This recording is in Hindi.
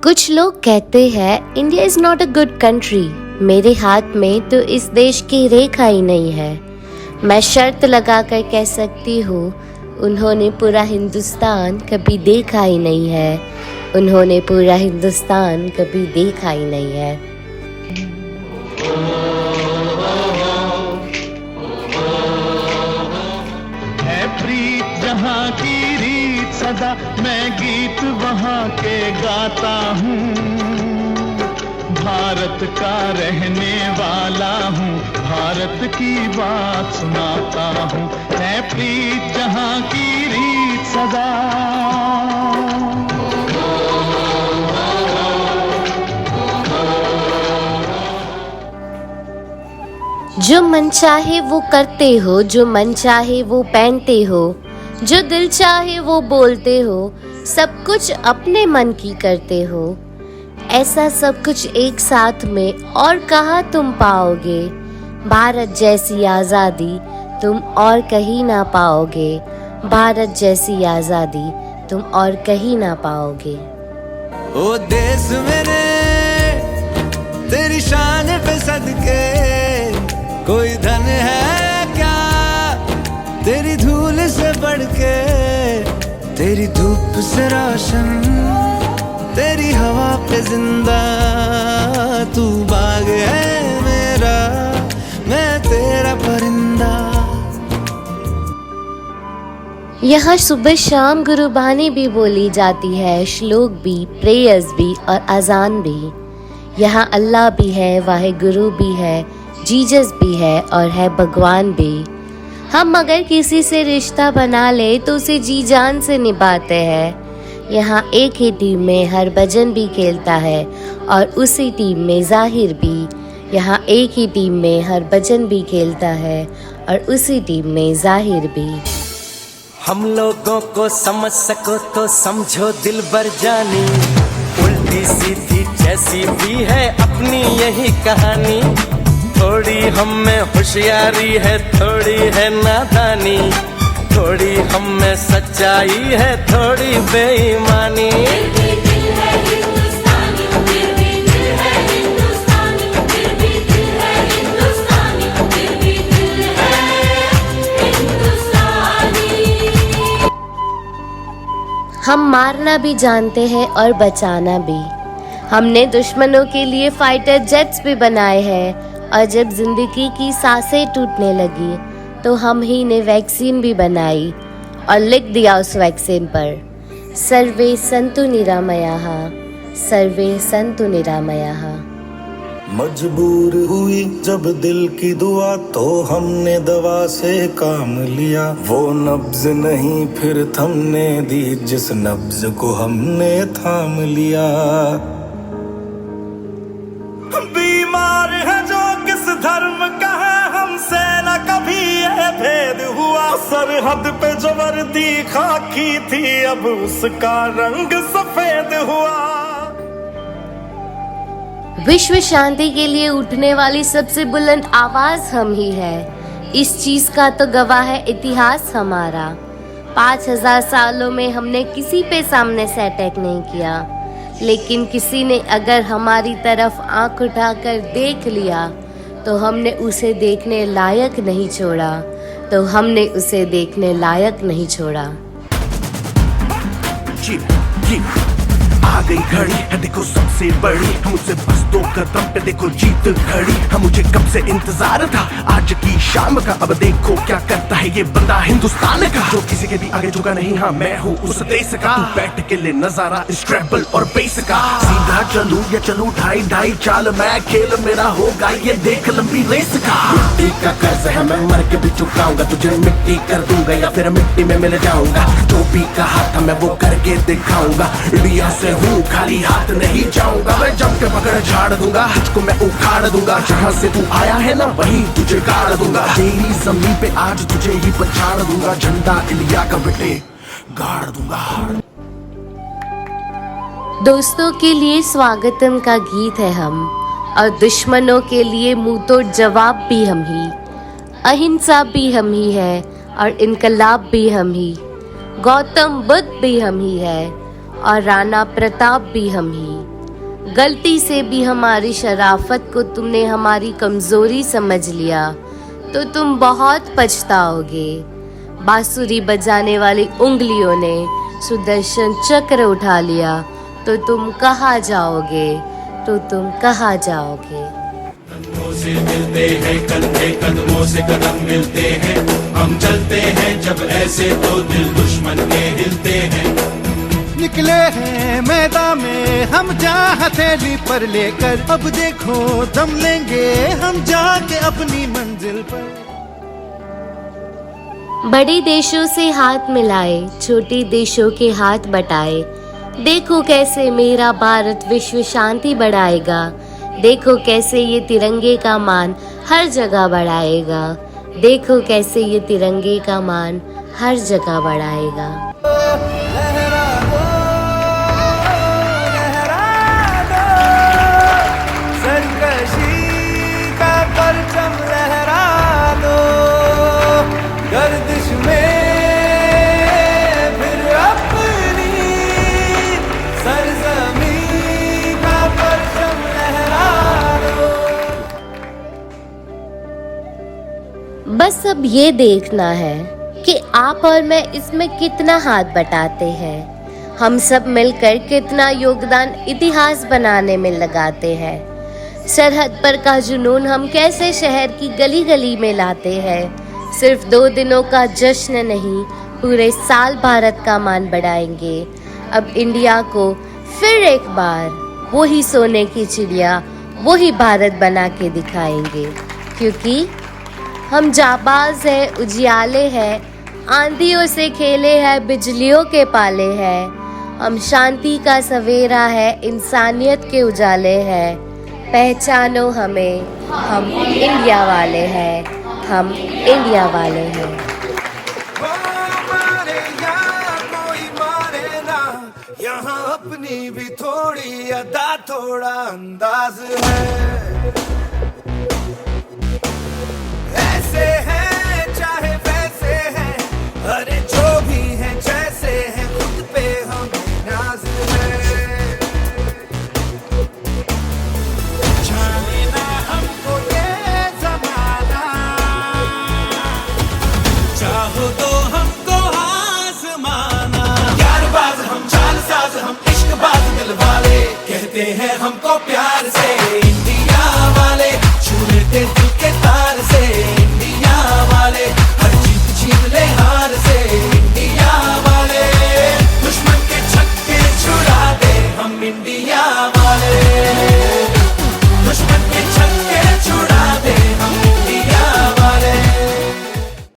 कुछ लोग कहते हैं India is not a good country. मेरे हाथ में तो इस देश की रेखा ही नहीं है। मैं शर्त लगा कर कह सकती हूँ उन्होंने पूरा हिंदुस्तान कभी देखा ही नहीं है। उन्होंने पूरा हिंदुस्तान कभी देखा ही नहीं है। प्रीत जहाँ की रीत सदा मैं गीत वहाँ के गाता हूँ। भारत का रहने वाला हूँ, भारत की बात सुनाता हूँ। है प्रीत जहाँ की रीत सदा। जो मन चाहे वो करते हो, जो मन चाहे वो पहनते हो, जो दिल चाहे वो बोलते हो, सब कुछ अपने मन की करते हो। ऐसा सब कुछ एक साथ में और कहाँ तुम पाओगे। भारत जैसी आज़ादी तुम और कहीं ना पाओगे। भारत जैसी आज़ादी तुम और कहीं ना पाओगे। ओ देश मेरे तेरी शान पे सदके कोई धन है क्या तेरी धूल से बढ़ के, तेरी धूप से रोशन, तेरी हवा पे जिंदा। तू बाग है मेरा, मैं तेरा परिंदा। यहाँ सुबह शाम गुरुबानी भी बोली जाती है, श्लोक भी, प्रेयर्स भी और अजान भी। यहाँ अल्लाह भी है, वाहिगुरु भी है, जीसस भी है और है भगवान भी। हम अगर किसी से रिश्ता बना ले तो उसे जी जान से निभाते हैं। यहाँ एक ही टीम में हरभजन भी खेलता है और उसी टीम में जाहिर भी। यहाँ एक ही टीम में हरभजन भी खेलता है और उसी टीम में जाहिर भी। हम लोगों को समझ सको तो समझो दिल भर जानी, उल्टी सीधी जैसी भी है अपनी यही कहानी। थोड़ी हम में होशियारी है, थोड़ी है नादानी, थोड़ी हम में सच्चाई है, थोड़ी बेईमानी। हम मारना भी जानते हैं और बचाना भी। हमने दुश्मनों के लिए फाइटर जेट्स भी बनाए हैं और जब जिंदगी की सांसें टूटने लगी तो हम ही ने वैक्सीन भी बनाई और लिख दिया उस वैक्सीन पर, सर्वे संतु निरामयाः, सर्वे संतु निरामयाः। मजबूर हुई जब दिल की दुआ तो हमने दवा से काम लिया। वो नब्ज नहीं फिर थमने दी जिस नब्ज को हमने थाम लिया। बीमार है जो किस धर्म का है, हमसे न कभी यह भेद हुआ। सरहद पे जो वर्दी खाकी थी अब उसका रंग सफेद हुआ। विश्व शांति के लिए उठने वाली सबसे बुलंद आवाज हम ही है। इस चीज का तो गवाह है इतिहास हमारा। 5000 सालों में हमने किसी पे सामने से अटैक नहीं किया, लेकिन किसी ने अगर हमारी तरफ आंख उठाकर देख लिया तो हमने उसे देखने लायक नहीं छोड़ा, तो हमने उसे देखने लायक नहीं छोड़ा। आ गई घड़ी है देखो सबसे बड़ी, मुझसे बस 2 कदम पे देखो जीत खड़ी। हम मुझे कब से इंतजार था आज की शाम का, अब देखो क्या करता है ये बंदा हिंदुस्तान का। जो किसी के भी आगे झुका नहीं, हाँ मैं हूँ उस देश का। तू बैठ के ले नजारा इस ट्रैवल और बेस का। सीधा चलूं या चलूं ढाई चाल, मैं खेल मेरा होगा ये देख लंबी रेस का। मिट्टी का कर्ज है मैं मर के भी चुकाऊंगा, तुझे मिट्टी कर दूंगा या फिर मिट्टी में मिल जाऊंगा। जो भी कहा था मैं वो करके दिखाऊंगा, इंडिया से हूँ खाली हाथ नहीं जाऊंगा। मैं जम के पकड़ झाड़ दूंगा, तुझको मैं उखाड़ दूंगा। जहाँ से तू आया है ना वहीं तुझे गाड़ दूंगा। तेरी जमीन पे आज तुझे ही पछाड़ दूंगा, झंडा इंडिया का बेटे गाड़ दूंगा। दोस्तों के लिए स्वागतम का गीत है हम, और दुश्मनों के लिए मुंह तोड़ जवाब भी हम ही। अहिंसा भी हम ही है और इनकलाब भी हम ही। गौतम बुद्ध भी हम ही है और राणा प्रताप भी हम ही। गलती से भी हमारी शराफत को तुमने हमारी कमजोरी समझ लिया तो तुम बहुत पछताओगे। बांसुरी बजाने वाली उंगलियों ने सुदर्शन चक्र उठा लिया तो तुम कहाँ जाओगे, तो तुम कहाँ जाओगे। कदमों से मिलते हैं कंधे कदमों से कदम मिलते हैं, हम चलते हैं जब ऐसे तो दिल दुश्मन के हिलते हैं। निकले हैं मैदान में हम जहाँ हथेली पर लेकर, अब देखो दम लेंगे हम जाके अपनी मंजिल पर। बड़े देशों से हाथ मिलाए, छोटे देशों के हाथ बटाए, देखो कैसे मेरा भारत विश्व शांति बढ़ाएगा। देखो कैसे ये तिरंगे का मान हर जगह बढ़ाएगा। देखो कैसे ये तिरंगे का मान हर जगह बढ़ाएगा। गर्दिश में फिर अपनी सरजमी का परचम लहरा दो। बस अब ये देखना है कि आप और मैं इसमें कितना हाथ बटाते हैं। हम सब मिलकर कितना योगदान इतिहास बनाने में लगाते हैं। सरहद पर का जुनून हम कैसे शहर की गली गली में लाते हैं। सिर्फ 2 दिनों का जश्न नहीं, पूरे साल भारत का मान बढ़ाएंगे। अब इंडिया को फिर एक बार वही सोने की चिड़िया, वही भारत बना के दिखाएंगे। क्योंकि हम जाबाज हैं, उजियाले हैं, आंधियों से खेले हैं, बिजलियों के पाले हैं। हम शांति का सवेरा है, इंसानियत के उजाले हैं। पहचानो हमें, हम इंडिया वाले हैं, हम इंडिया वाले हैं। मारे या कोई मारे ना, यहाँ अपनी भी थोड़ी अदा थोड़ा अंदाज है। ऐसे हैं चाहे वैसे हैं, अरे जो भी है